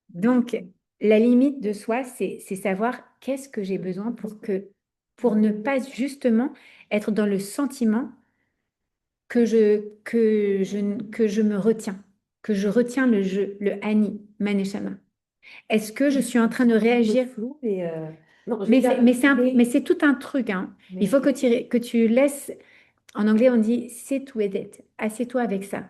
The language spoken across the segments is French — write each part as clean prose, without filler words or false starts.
Donc, la limite de soi, c'est savoir qu'est-ce que j'ai besoin pour ne pas justement être dans le sentiment que je me retiens, que je retiens le jeu, le Ani, Maneshama. Est-ce que je suis en train de réagir? Flou et non, j'ai Mais déjà mais idée, c'est tout un truc, hein. Il mais faut que tu laisses, en anglais on dit sit with it, assieds-toi avec ça.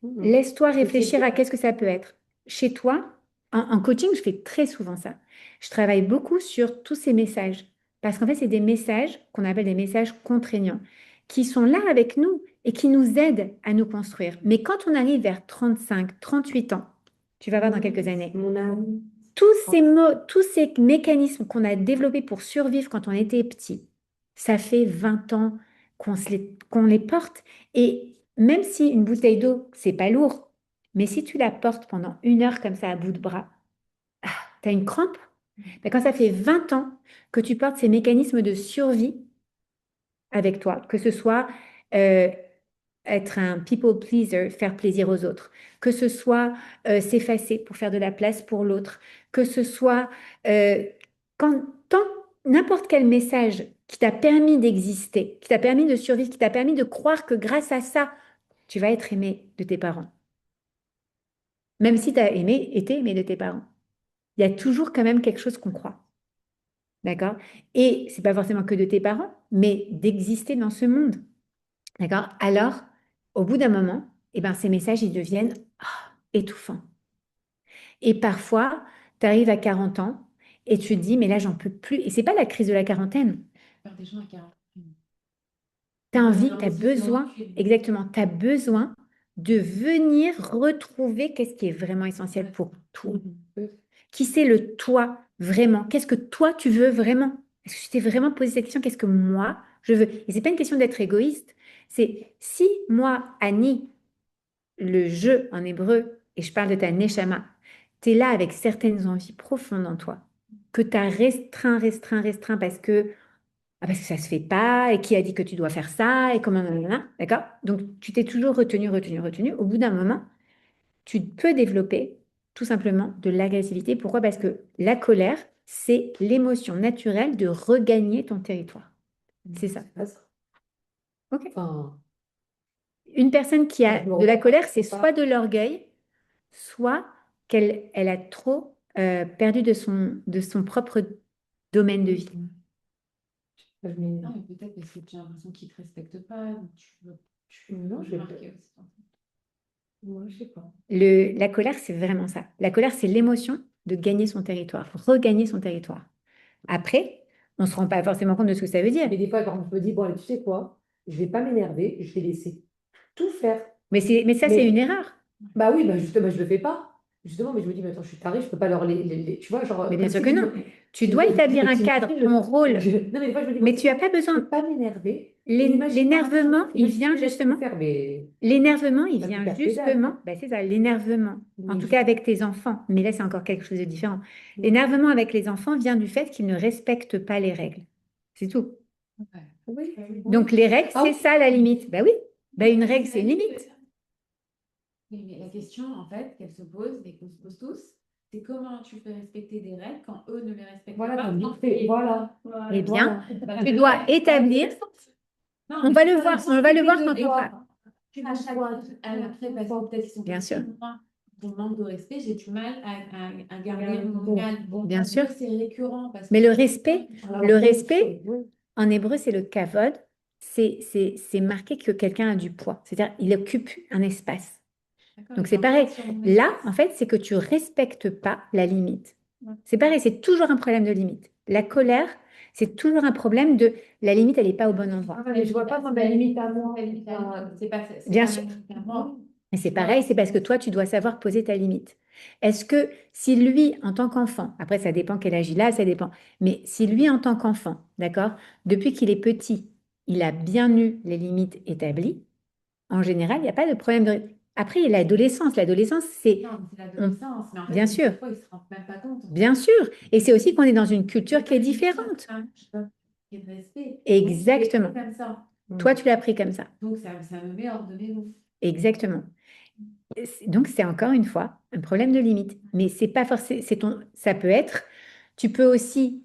Laisse-toi je sais réfléchir bien. à qu'est-ce que ça peut être. Chez toi, en coaching, je fais très souvent ça. Je travaille beaucoup sur tous ces messages. Parce qu'en fait, c'est des messages qu'on appelle des messages contraignants, qui sont là avec nous et qui nous aident à nous construire. Mais quand on arrive vers 35, 38 ans, tu vas voir dans quelques années, Mon ami. tous ces mots, tous ces mécanismes qu'on a développés pour survivre quand on était petit, ça fait 20 ans qu'on les porte. Et même si une bouteille d'eau, c'est pas lourd, mais si tu la portes pendant 1 heure comme ça à bout de bras, tu as une crampe. Ben, quand ça fait 20 ans que tu portes ces mécanismes de survie avec toi, que ce soit euh, être un people pleaser, faire plaisir aux autres, que ce soit s'effacer pour faire de la place pour l'autre, que ce soit euh, quand, tant, n'importe quel message qui t'a permis d'exister, qui t'a permis de survivre, qui t'a permis de croire que grâce à ça, tu vas être aimé de tes parents. Même si tu as été aimé de tes parents. Il y a toujours quand même quelque chose qu'on croit. D'accord? Et c'est pas forcément que de tes parents, mais d'exister dans ce monde. D'accord? Alors, au bout d'un moment, eh ben, ces messages, ils deviennent étouffants. Et parfois, tu arrives à 40 ans et tu te dis, mais là, j'en peux plus. Et c'est pas la crise de la quarantaine. Faire des gens à 40. Tu as envie, tu as L'investissement. besoin, exactement, tu as besoin de venir retrouver qu'est-ce qui est vraiment essentiel pour toi. Qui c'est le toi vraiment? Qu'est-ce que toi, tu veux vraiment? Est-ce que tu t'es vraiment posé cette question? Qu'est-ce que moi, je veux? Et c'est pas une question d'être égoïste. C'est si moi, Annie, le je en hébreu, et je parle de ta neshama, tu es là avec certaines envies profondes en toi, que tu as restreint, parce que ça se fait pas, et qui a dit que tu dois faire ça, et comment, nanana, d'accord? Donc, tu t'es toujours retenu. Au bout d'un moment, tu peux développer tout simplement de l'agressivité. Pourquoi? Parce que la colère, c'est l'émotion naturelle de regagner ton territoire. C'est ça. C'est pas ça. OK. Enfin, Une personne qui a je me de la rends compte colère, que c'est c'est soit pas. de l'orgueil, soit qu'elle a trop perdu de son propre domaine de vie. Je m'énerve. Non, mais peut-être parce que tu as l'impression qu'ils ne te respectent pas. Donc tu Non, veux je vais pas. marquer aussi. Moi, je sais pas. La colère, c'est vraiment ça. La colère, c'est l'émotion de gagner son territoire, regagner son territoire. Après, on ne se rend pas forcément compte de ce que ça veut dire. Mais des fois, par exemple, je me dis, bon, allez, tu sais quoi? Je vais pas m'énerver, je vais laisser tout faire. Mais ça, c'est une Mais, erreur. bah oui, bah justement, je le fais pas. Justement, mais je me dis, mais attends, je suis tarée, je peux pas leur tu vois, Mais genre, bien comme sûr si que non. Tu dois je établir me un timide, cadre, ton rôle, non, mais des fois, je me dis, bon, mais tu sais tu n'as quoi? pas Je besoin. peux pas m'énerver. Et imagine par exemple, imagine que je laisse tout faire, mais L'énervement, il t'as plus vient qu'à pédale. justement, ben c'est ça, l'énervement, en Mais tout cas avec tes enfants, mais là c'est encore quelque chose de différent. L'énervement avec les enfants vient du fait qu'ils ne respectent pas les règles. C'est tout. Ouais. oui, Donc oui. les règles, Ah c'est oui, ça la limite. Ben oui, ben une règle, c'est une limite. Oui, mais la question, en fait, qu'elle se pose et qu'on se pose tous, c'est comment tu fais respecter des règles quand eux ne les respectent voilà, pas t'as vite en fait, fait. voilà, Eh bien, voilà. tu dois établir, Non, on mais va c'est le pas voir, la on va le voir Discuter quand de on toi. parle. à chaque fois, après, parce que peut-être qu'ils sont Bien sûr, petits, moi, mon manque de respect, j'ai du mal à garder mon Bon, calme. bon. bien sûr. C'est récurrent parce que Mais le Même respect, chose, oui. en hébreu, c'est le kavod, c'est marqué que quelqu'un a du poids, c'est-à-dire il occupe un espace. d'accord, Donc mais c'est quand pareil. sur mon Là, espace, en fait, c'est que tu respectes pas la limite. ouais. C'est pareil, c'est toujours un problème de limite. La colère, c'est toujours un problème de la limite, elle n'est pas au bon endroit. Ah, mais je vois pas moi ma limite à moi. C'est Bien pas sûr. ma limite à moi. Mais c'est Tu vois. pareil, c'est parce que toi, tu dois savoir poser ta limite. Est-ce que si lui, en tant qu'enfant, après ça dépend quel âge il a, ça dépend, mais si lui, en tant qu'enfant, d'accord, depuis qu'il est petit, il a bien eu les limites établies, en général, il n'y a pas de problème de... Après, il y a l'adolescence. L'adolescence, c'est... Non, mais c'est on- l'adolescence, mais en fait, Bien sûr, parfois, ils se rendent même pas compte, en fait. bien sûr. Et c'est aussi qu'on est dans une culture C'est qui est pas une différente. je sais pas, il y a de respect. Exactement. C'est comme ça. Toi, tu l'as pris comme ça. Donc, ça me met hors de mes mots. Exactement. Donc, c'est encore une fois un problème de limite. Mais c'est pas forcément, ça peut être, tu peux aussi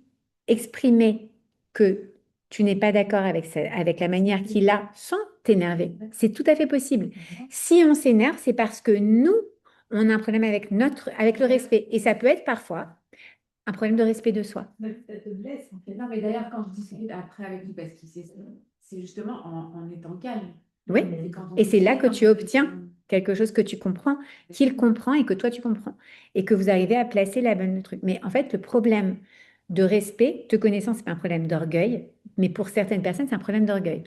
exprimer que tu n'es pas d'accord avec, avec la manière qu'il a sans t'énerver. C'est tout à fait possible. Si on s'énerve, c'est parce que nous, on a un problème avec le respect. Et ça peut être parfois un problème de respect de soi. Ça te blesse, en fait. Non, mais d'ailleurs, quand je discute après avec lui, parce qu'il c'est justement en étant calme. Oui. C'est quand on Et c'est là discute, que quand tu on obtiens dit- quelque chose que tu comprends, qu'il comprend et que toi tu comprends. Et que vous arrivez à placer la bonne truc. Mais en fait, le problème de respect, te connaissant, c'est pas un problème d'orgueil, mais pour certaines personnes, c'est un problème d'orgueil.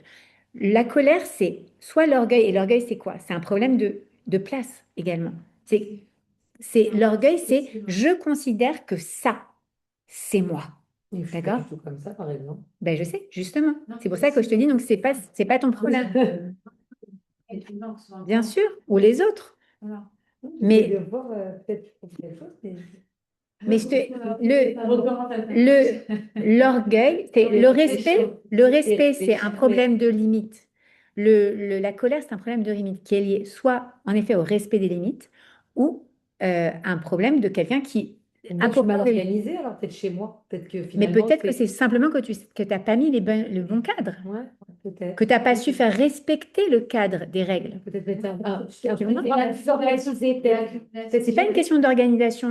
La colère, c'est soit l'orgueil, et l'orgueil, c'est quoi? C'est un problème de place également. L'orgueil, c'est je considère que ça, c'est moi. Et je suis pas D'accord? du tout comme ça, par exemple. Ben, je sais, justement. Non, C'est pour ça que je te dis, donc c'est pas ton problème. Et tu manques souvent de Bien temps. sûr, ou les autres. Voilà. Mais Mais de voir, peut-être tu trouves quelque chose, mais Mais Le... l'orgueil, c'est le respect, c'est un problème de limite. La colère, c'est un problème de limite qui est lié soit en effet au respect des limites ou un problème de quelqu'un qui moi, je suis mal incorpore. organisée, alors peut-être chez moi. Peut-être que Mais finalement, peut-être que c'est simplement que tu n'as pas mis le bon cadre, Ouais, peut-être. que tu n'as pas su faire respecter le cadre des règles. Peut-être mettre C'est pas une question d'organisation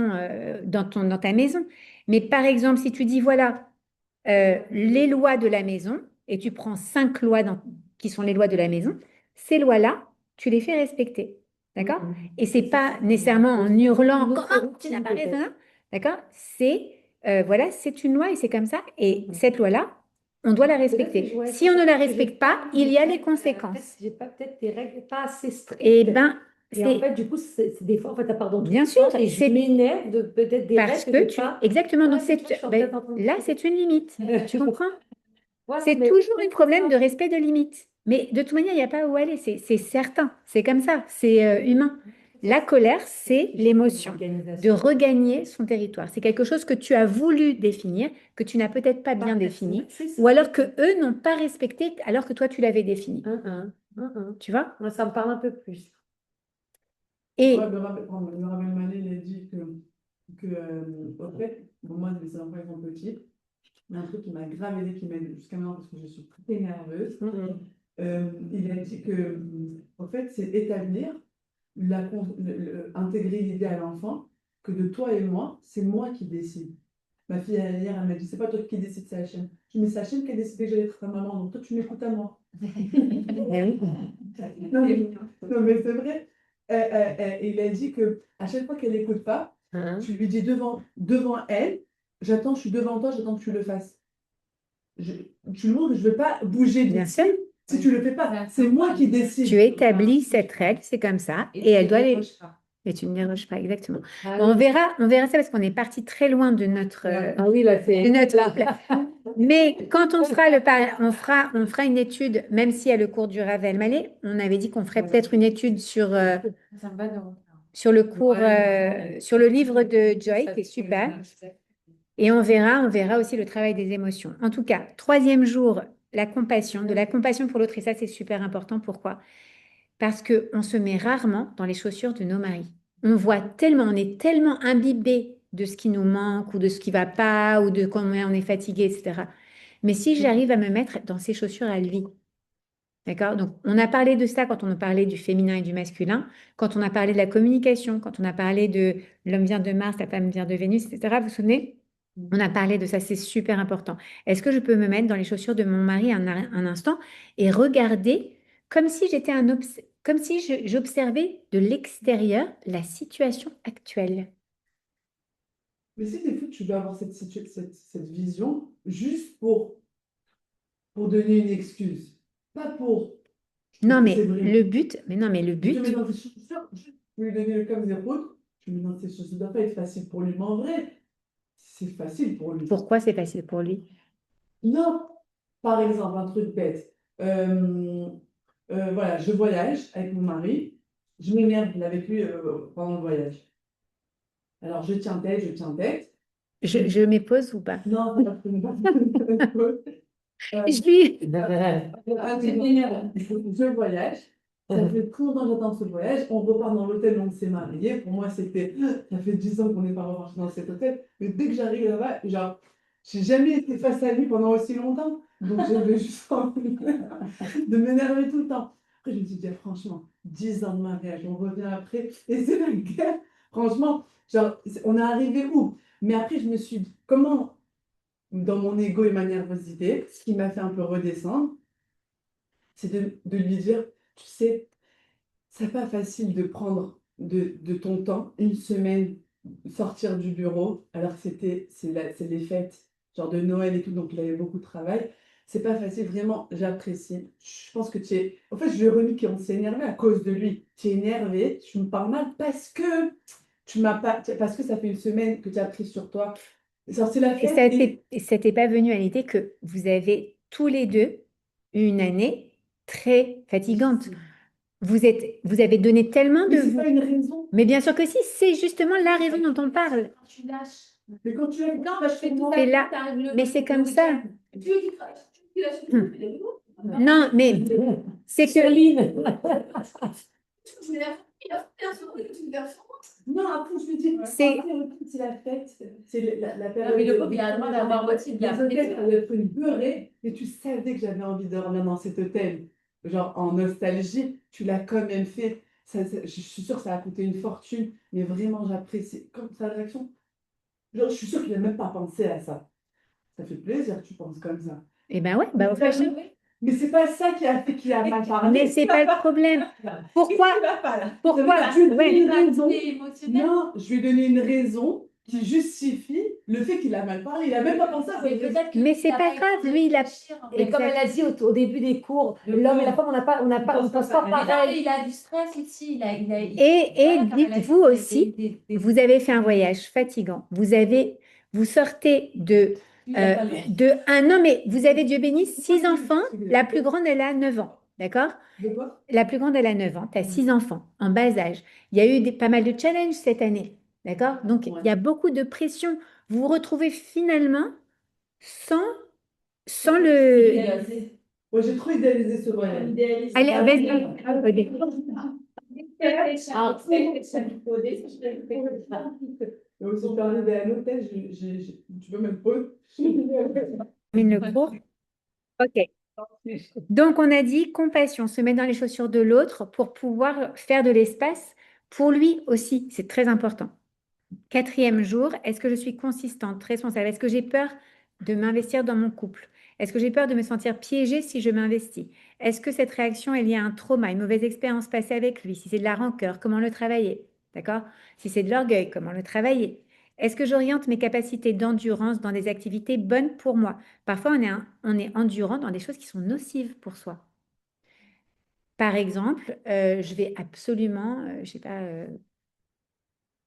dans ta maison, mais par exemple, si tu dis voilà, les lois de la maison, et tu prends 5 lois qui sont les lois de la maison, ces lois-là, tu les fais respecter. D'accord? Et c'est pas nécessairement en hurlant, comment tu n'as pas raison, hein? D'accord? Voilà, c'est une loi et c'est comme ça. Et cette loi-là, on doit la respecter. Si on ne la respecte pas, il y a les conséquences. J'ai pas peut-être des règles pas assez strictes. Et ben, Et en fait, du coup, c'est des fois, en fait, t'as pardon, bien sûr, et je m'énerve de peut-être des parce règles que que j'ai pas. exactement, donc Ouais, je suis en train de- là, c'est une limite. Tu comprends? Voilà, C'est mais toujours un c'est problème ça. de respect de limite. Mais de toute manière, il n'y a pas où aller, c'est certain, c'est comme ça, c'est humain. La colère, c'est l'émotion de regagner son territoire. C'est quelque chose que tu as voulu définir, que tu n'as peut-être pas bien défini, ou alors que eux n'ont pas respecté alors que toi tu l'avais défini. Tu vois? Ouais, ça me parle un peu plus. Et Ouais, me rappelle Mané, il a dit en fait, bon, moi, mes enfants, ils sont petits, mais un truc qui m'a grave aidé, qui m'aide jusqu'à maintenant parce que je suis très nerveuse, il a dit en fait, c'est établir, intégrer l'idée à l'enfant que de toi et moi, c'est moi qui décide. Ma fille, hier, elle m'a dit, c'est pas toi qui décide, c'est Hachem. Je dis, mais c'est Hachem qui a décidé que j'allais être ta maman, donc toi, tu m'écoutes à moi. Non, mais c'est vrai. Il a dit que à chaque fois qu'elle n'écoute pas, tu lui dis devant elle, j'attends, je suis devant toi, j'attends que tu le fasses. Je, tu le montres que je ne veux pas bouger bien d'ici sûr, si tu ne le fais pas. C'est moi qui décide. tu établis cette règle, c'est comme ça, et elle doit aller. Et tu ne déroges pas, exactement. Bon, on verra ça parce qu'on est parti très loin de notre, Ah oui, là, c'est. de notre Mais quand on fera on fera une étude, même si y a le cours du Ravel Mallet, on avait dit qu'on ferait peut-être une étude sur, Ça me va de refaire. sur le cours, sur le livre de Joy, qui est super. Et on verra aussi le travail des émotions. En tout cas, 3e jour, la compassion, de la compassion pour l'autre. Et ça, c'est super important. Pourquoi? Parce qu'on se met rarement dans les chaussures de nos maris. On est tellement imbibé de ce qui nous manque ou de ce qui ne va pas ou de comment on est fatigué, etc. Mais si j'arrive à me mettre dans ses chaussures à lui, d'accord? Donc, on a parlé de ça quand on a parlé du féminin et du masculin, quand on a parlé de la communication, quand on a parlé de l'homme vient de Mars, la femme vient de Vénus, etc. Vous vous souvenez? On a parlé de ça, c'est super important. Est-ce que je peux me mettre dans les chaussures de mon mari un instant et regarder comme si comme si j'observais de l'extérieur la situation actuelle? Mais si des fois, tu veux avoir cette vision juste pour donner une excuse, pas pour. Non, mais C'est vrai. le but, mais non, mais le Je te but, mets dans tes chaussures, juste pour lui donner le comme zéro, tu mets dans tes chaussures, ça doit pas être facile pour lui. Mais en vrai, c'est facile pour lui. pourquoi c'est facile pour lui? Non, par exemple, un truc bête. Voilà, je voyage avec mon mari, je m'énerve avec lui pendant le voyage. Alors, je tiens tête, je tiens tête. Je m'épose ou pas? Non, ça va pas. Je lui... Je voyage, Ça fait trop longtemps que j'attends ce voyage. On repart dans l'hôtel où on s'est mariés. Pour moi, c'était. Ça fait 10 ans qu'on n'est pas reparti dans cet hôtel. Mais dès que j'arrive là-bas, genre, j'ai jamais été face à lui pendant aussi longtemps. Donc, j'avais juste envie de m'énerver tout le temps. Après, je me suis dit, ah, franchement, 10 ans de mariage, on revient après. Et c'est la guerre. Franchement, genre, on est arrivé où? Mais après, je me suis dit, comment, dans mon ego et ma nervosité, ce qui m'a fait un peu redescendre, c'est de lui dire, tu sais, c'est pas facile de prendre de ton temps, une semaine, sortir du bureau, alors que c'est les fêtes, genre de Noël et tout, donc il avait beaucoup de travail. C'est pas facile, vraiment, j'apprécie. Je pense que tu es. En fait, je lui ai remis qu'on s'est énervé à cause de lui. Tu es énervé, tu me parles mal parce que tu m'as pas. Parce que ça fait une semaine que tu as pris sur toi. Genre, c'est la Et fête et. ça t'est pas venu à l'idée que vous avez tous les deux eu une année très fatigante. Vous avez donné tellement de Mais c'est vous. pas une raison. Mais bien sûr que si, c'est justement la raison dont on parle. Quand tu lâches. Mais quand tu as. Non, je fais tout C'est ça. là. Mais c'est comme ça. Tu veux qu'il fasse- tu veux qu'il lâche tout, mais il est beau. Non, mais c'est que Charline. Tu m'énerves. Il a fait un second, tu m'énerves sur moi. Non, après, je me dis, C'est- après, c'est la fête, c'est la Non, période. mais le pauvre, il a le droit d'avoir aussi de la Les hôtels, fête. ça doit être une beurrée, et tu savais que j'avais envie de dormir dans cet hôtel. Genre, en nostalgie, tu l'as quand même fait. Je suis sûre que ça a coûté une fortune, mais vraiment, j'apprécie. Comme sa réaction, genre, je suis sûre qu'il n'a même pas pensé à ça. Ça fait plaisir que tu penses comme ça. Eh ben ouais, bah, au fait, Mais c'est pas ça qui a fait qu'il a mal parlé. mais c'est pas le problème. Pourquoi? Qu'est-ce qui va pas, là? Pourquoi? Ça veut dire, je lui ai donné Ouais. une raison. émotionnel. Non, je lui ai donné une raison qui justifie le fait qu'il a mal parlé. Il a même pas pensé à Mais cette raison. peut-être que Mais tu c'est t'as pas grave, été lui, il a- réfléchir, en fait. Et comme elle a dit au début des cours, l'homme et la femme, on ne pense pas Mais non, pareil. il a du stress ici. Et Voilà, comme elle a dit, dites-vous il a aussi, des- vous avez fait un voyage fatigant. Vous sortez non, mais vous avez, Dieu bénisse, 6 enfants. La plus grande, elle a 9 ans. D'accord? De quoi? La plus grande, elle a 9 ans. Tu as 6 enfants en bas âge. Il y a eu pas mal de challenges cette année. D'accord? Donc, il y a beaucoup de pression. Vous vous retrouvez finalement sans, sans le. Moi, j'ai trop idéalisé ce voyage. Allez, vas-y. Ah, Mais aussi, je suis arrivée à l'hôtel, tu peux me pause? Termine le cours. Ok. Donc, on a dit compassion, se mettre dans les chaussures de l'autre pour pouvoir faire de l'espace pour lui aussi. C'est très important. 4e jour, est-ce que je suis consistante, responsable? Est-ce que j'ai peur de m'investir dans mon couple? Est-ce que j'ai peur de me sentir piégée si je m'investis? Est-ce que cette réaction est liée à un trauma, une mauvaise expérience passée avec lui? Si c'est de la rancœur, comment le travailler? D'accord? Si c'est de l'orgueil, comment le travailler? Est-ce que j'oriente mes capacités d'endurance dans des activités bonnes pour moi? Parfois, on est endurant dans des choses qui sont nocives pour soi. Par exemple, je vais absolument, je sais pas,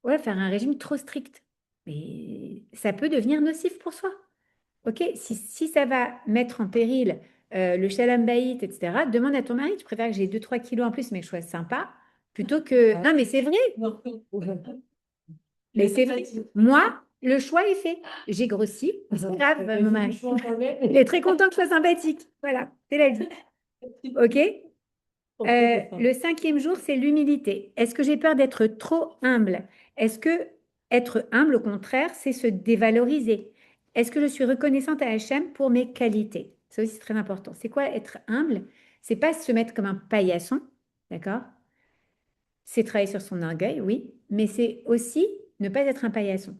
ouais, faire un régime trop strict. Mais ça peut devenir nocif pour soi. Ok, si ça va mettre en péril le shalom bayit, etc., demande à ton mari, tu préfères que j'ai 2-3 kilos en plus, mais que je sois sympa, plutôt que. Non, mais c'est vrai. Mais c'est vrai. Moi, le choix est fait. J'ai grossi. C'est grave, mon mari. Il est très content que je sois sympathique. Voilà, c'est la vie. Ok? Le 5e jour, c'est l'humilité. Est-ce que j'ai peur d'être trop humble? Est-ce que être humble, au contraire, c'est se dévaloriser? Est-ce que je suis reconnaissante à Hachem pour mes qualités? Ça aussi, c'est très important. C'est quoi être humble? C'est pas se mettre comme un paillasson, d'accord? C'est travailler sur son orgueil, oui, mais c'est aussi ne pas être un paillasson.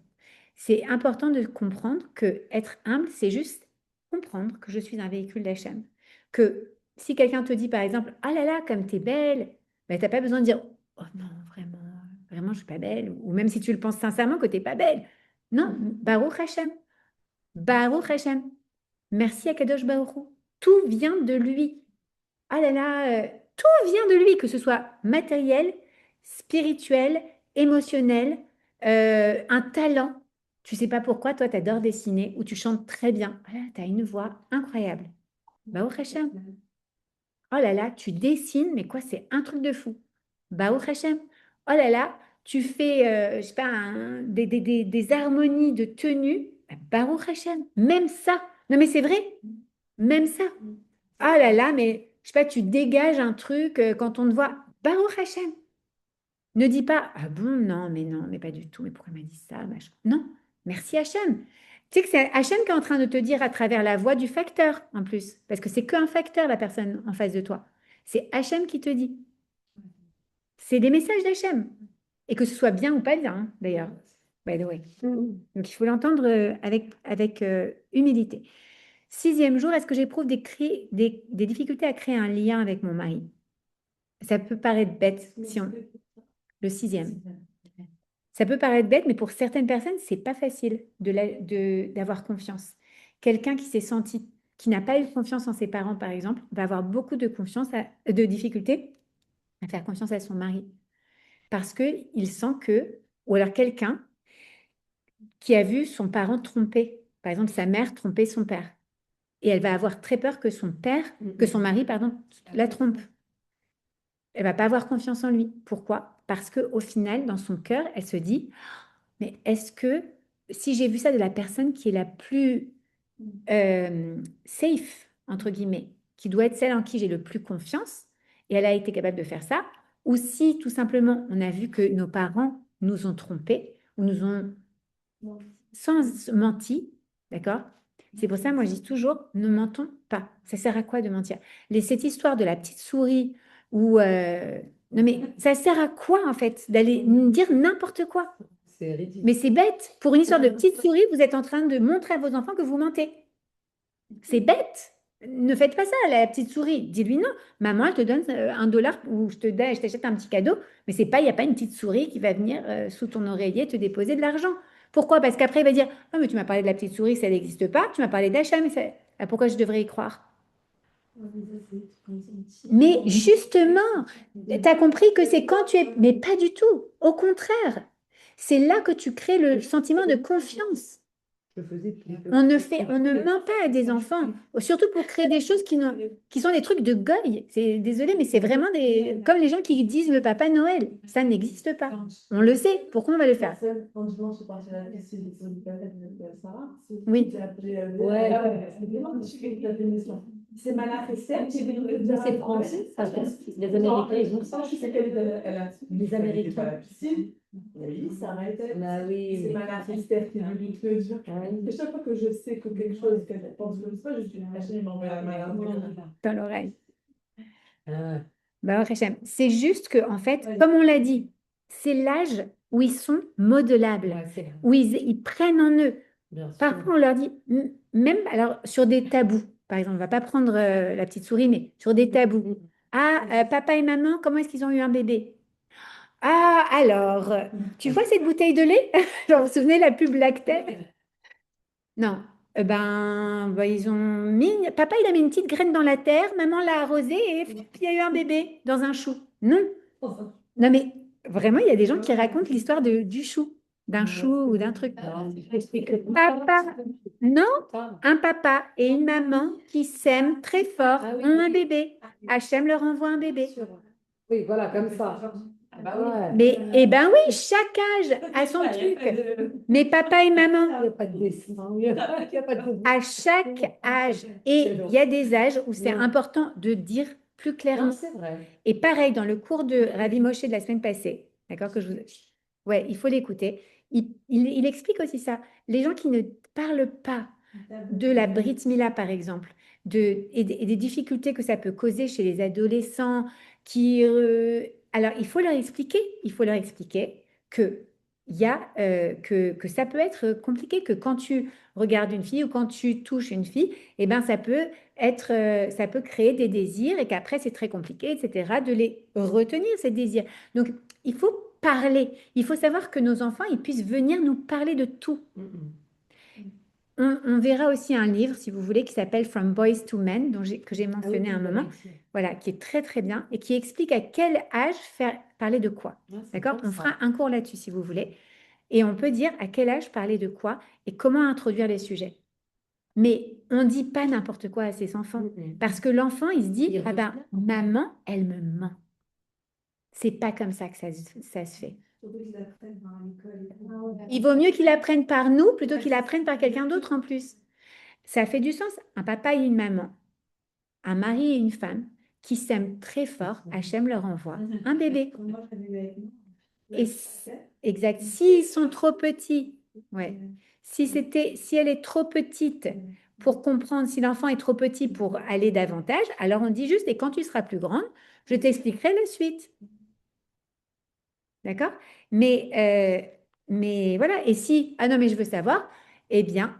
C'est important de comprendre que être humble, c'est juste comprendre que je suis un véhicule d'Hachem. Que si quelqu'un te dit par exemple, ah là là, comme t'es belle, ben, t'as pas besoin de dire, oh non, vraiment, vraiment, je suis pas belle. Ou même si tu le penses sincèrement que t'es pas belle. Non, Baruch Hashem. Baruch Hashem. Merci à Kadosh Baruch Hu. Tout vient de lui. Ah là là, tout vient de lui, que ce soit matériel, spirituel, émotionnel, un talent. Tu sais pas pourquoi, toi, tu adores dessiner ou tu chantes très bien. Ah là, tu as une voix incroyable. Baruch Hashem. Oh là là, tu dessines, mais quoi, c'est un truc de fou. Baruch Hashem. Oh là là, tu fais, je sais pas, des harmonies de tenue. Baruch Hashem. Même ça. Non, mais c'est vrai. Même ça. Ah là là, mais je sais pas, tu dégages un truc quand on te voit, Baruch Hashem. Ne dis pas, ah bon, non, mais pas du tout, mais pourquoi il m'a dit ça, machin. Non, merci Hachem. Tu sais que c'est Hachem qui est en train de te dire à travers la voix du facteur, en plus, parce que c'est qu'un facteur, la personne en face de toi. C'est Hachem qui te dit. C'est des messages d'Hachem. Et que ce soit bien ou pas bien, hein, d'ailleurs. By the way. Donc, il faut l'entendre avec humilité. 6e jour, est-ce que j'éprouve des difficultés à créer un lien avec mon mari? Ça peut paraître bête, le 6e. Ça peut paraître bête, mais pour certaines personnes, c'est pas facile d'avoir confiance. Quelqu'un qui s'est senti, qui n'a pas eu confiance en ses parents, par exemple, va avoir beaucoup de difficultés à faire confiance à son mari. Parce qu'il sent que, ou alors quelqu'un qui a vu son parent tromper, par exemple sa mère tromper son père. Et elle va avoir très peur que son mari, la trompe. Elle va pas avoir confiance en lui. Pourquoi? Parce qu'au final, dans son cœur, elle se dit, mais est-ce que si j'ai vu ça de la personne qui est la plus safe, entre guillemets, qui doit être celle en qui j'ai le plus confiance, et elle a été capable de faire ça, ou si tout simplement on a vu que nos parents nous ont trompés, ou nous ont sans menti, d'accord? C'est pour ça, moi, je dis toujours, ne mentons pas. Ça sert à quoi de mentir? Cette histoire de la petite souris, ou... non, mais ça sert à quoi, en fait, d'aller dire n'importe quoi? C'est ridicule. Mais c'est bête. Pour une histoire de petite souris, vous êtes en train de montrer à vos enfants que vous mentez. C'est bête. Ne faites pas ça à la petite souris. Dis-lui non. Maman, elle te donne $1 ou je t'achète un petit cadeau. Mais il n'y a pas une petite souris qui va venir sous ton oreiller te déposer de l'argent. Pourquoi? Parce qu'après, il va dire, ah, mais tu m'as parlé de la petite souris, ça n'existe pas. Tu m'as parlé d'achat, mais pourquoi je devrais y croire? Mais justement, tu as compris que c'est quand tu es... Mais pas du tout. Au contraire. C'est là que tu crées le sentiment de confiance. On ne ment pas à des enfants, surtout pour créer des choses qui sont des trucs de goy. Désolé, mais c'est vraiment comme les gens qui disent le Papa Noël. Ça n'existe pas. On le sait. Pourquoi on va le faire? Quand dimanche, je suis partie à la fête, c'est du café de Sarah. Oui. C'est Malak Esther qui est venue Ça, c'est français, ça. Les Américains, ils ont ça. Les Américains. À la piscine. Oui, Sarah était. Bah oui. C'est Malak Esther qui est venue te le dire. Ouais. Et chaque fois que je sais que quelque chose qu'elle pense comme ça, je dis, Hachem, il m'envoie la main. Dans l'oreille. Ah. Baruch Hashem. C'est juste que, en fait, comme on l'a dit, c'est l'âge où ils sont modelables, Ouais, c'est vrai. où ils prennent en eux. Bien sûr. Parfois, on leur dit, même alors sur des tabous, par exemple, on ne va pas prendre la petite souris, mais sur des tabous. Ah, papa et maman, comment est-ce qu'ils ont eu un bébé? Ah, alors, tu vois cette bouteille de lait? Genre, vous vous souvenez la pub Lactel? Non. Ils ont mis. Papa, il a mis une petite graine dans la terre, maman l'a arrosée et puis il y a eu un bébé dans un chou. Non. Non, mais vraiment, il y a des gens qui racontent l'histoire du chou, d'un chou ou d'un truc. Papa, non, un papa et une maman qui s'aiment très fort Ah oui. ont un bébé. Hachem leur envoie un bébé. Oui, voilà, comme ça. Ouais. Mais, eh ben oui, chaque âge a son truc. Mais papa et maman, Il n'y a pas de dessin. Il n'y a pas de... à chaque âge. Et il y a des âges où c'est important de dire plus Non, clairement. c'est vrai. Et pareil, dans le cours de Rabbi Moshe de la semaine passée, d'accord, ouais, il faut l'écouter. Il explique aussi ça. Les gens qui ne parlent pas de la Brit Mila, par exemple, et des difficultés que ça peut causer chez les adolescents, alors, il faut leur expliquer que que ça peut être compliqué, que quand tu regardes une fille ou quand tu touches une fille, eh ben, ça peut créer des désirs et qu'après, c'est très compliqué, etc., de les retenir, ces désirs. Donc, il faut parler. Il faut savoir que nos enfants, ils puissent venir nous parler de tout. On verra aussi un livre, si vous voulez, qui s'appelle From Boys to Men, que j'ai mentionné à un moment, voilà, qui est très très bien et qui explique à quel âge faire parler de quoi. D'accord? On fera un cours là-dessus si vous voulez. Et on peut dire à quel âge parler de quoi et comment introduire les sujets. Mais on ne dit pas n'importe quoi à ses enfants. Parce que l'enfant, il se dit, ah ben, maman, elle me ment. C'est pas comme ça que ça se fait. Il vaut mieux qu'il apprenne par nous plutôt qu'il apprenne par quelqu'un d'autre en plus. Ça fait du sens. Un papa et une maman, un mari et une femme qui s'aiment très fort, Hachem leur envoie Mhm. un bébé. Moi, je l'ai avec moi. Et exact. S'ils sont trop petits, ouais. Si elle est trop petite pour comprendre, si l'enfant est trop petit pour aller davantage, alors on dit juste, et quand tu seras plus grande, je t'expliquerai la suite. D'accord? Mais voilà, et si, ah non, mais je veux savoir, eh bien,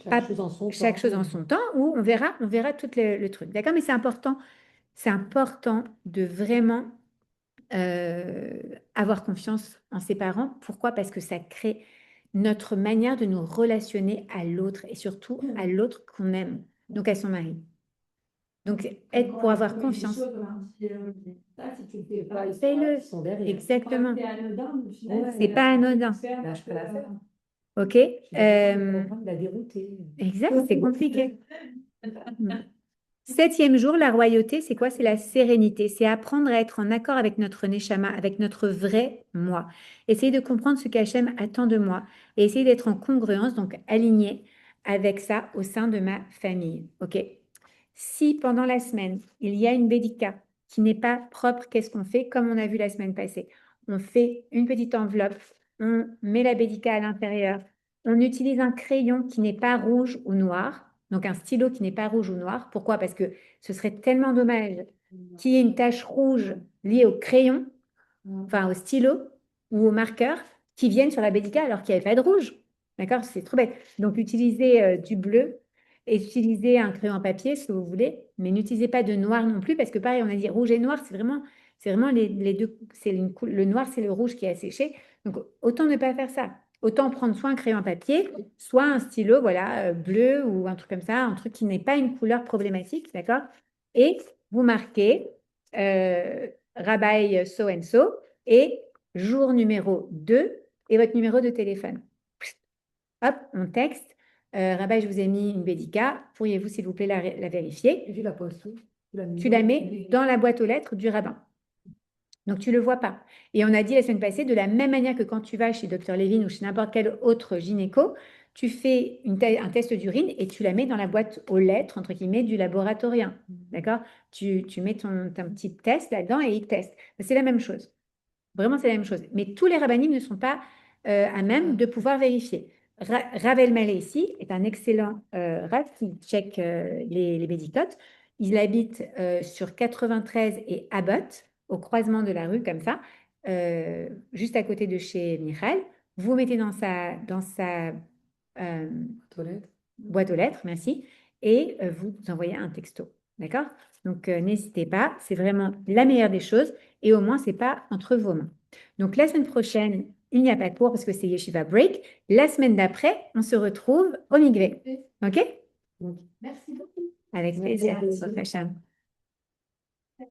Chaque chose en son chaque temps. chose en son temps, ou on verra tout le truc. D'accord? Mais c'est important de vraiment avoir confiance en ses parents. Pourquoi? Parce que ça crée notre manière de nous relationner à l'autre et surtout à l'autre qu'on aime, donc à son mari. Donc, être pour avoir confiance. Si tu le fais pas, Fais-le. ils sont derrière. Exactement. C'est anodin, mais au final, Ouais. C'est pas anodin. Là, je peux la faire. OK? Le programme l'a dérouté. Exact, c'est compliqué. 7e jour, la royauté, c'est quoi? C'est la sérénité. C'est apprendre à être en accord avec notre neshama, avec notre vrai moi. Essayer de comprendre ce qu'Hachem attend de moi et essayer d'être en congruence, donc aligné avec ça au sein de ma famille. OK? Si pendant la semaine, il y a une bédika qui n'est pas propre, qu'est-ce qu'on fait? Comme on a vu la semaine passée, on fait une petite enveloppe, on met la bédika à l'intérieur, on utilise un crayon qui n'est pas rouge ou noir, donc un stylo qui n'est pas rouge ou noir. Pourquoi? Parce que ce serait tellement dommage qu'il y ait une tache rouge liée au crayon, enfin au stylo ou au marqueur, qui viennent sur la bédika alors qu'il n'y avait pas de rouge. D'accord? C'est trop bête. Donc, utilisez du bleu et utilisez un crayon à papier si vous voulez, mais n'utilisez pas de noir non plus parce que pareil, on a dit rouge et noir, c'est vraiment les deux. Le noir, c'est le rouge qui est asséché. Donc, autant ne pas faire ça. Autant prendre soit un crayon à papier, soit un stylo, voilà, bleu ou un truc comme ça, un truc qui n'est pas une couleur problématique, d'accord? Et vous marquez Rabbi so and so et jour numéro 2 et votre numéro de téléphone. Hop, on texte. Rabbi, je vous ai mis une bédika. Pourriez-vous, s'il vous plaît, la vérifier? Et tu la poses où? Tu la mets dans la boîte aux lettres du rabbin. Donc, tu ne le vois pas. Et on a dit la semaine passée, de la même manière que quand tu vas chez Dr Levin ou chez n'importe quel autre gynéco, tu fais un test d'urine et tu la mets dans la boîte aux lettres, entre guillemets, du laboratorien. D'accord? Tu mets ton petit test là-dedans et il teste. C'est la même chose. Vraiment, c'est la même chose. Mais tous les rabbinim ne sont pas à même de pouvoir vérifier. Rav Elmaleh ici est un excellent Rav qui check les médicotes. Il habite sur 93 et Abbott, au croisement de la rue, comme ça, juste à côté de chez Michael. Vous mettez dans sa Toilette. boîte aux lettres, merci, et vous envoyez un texto. D'accord? Donc, n'hésitez pas, c'est vraiment la meilleure des choses, et au moins, ce n'est pas entre vos mains. Donc, la semaine prochaine, il n'y a pas de cours parce que c'est Yeshiva Break. La semaine d'après, on se retrouve au Migvé. OK? Merci beaucoup. Avec plaisir. Baruch Hashem.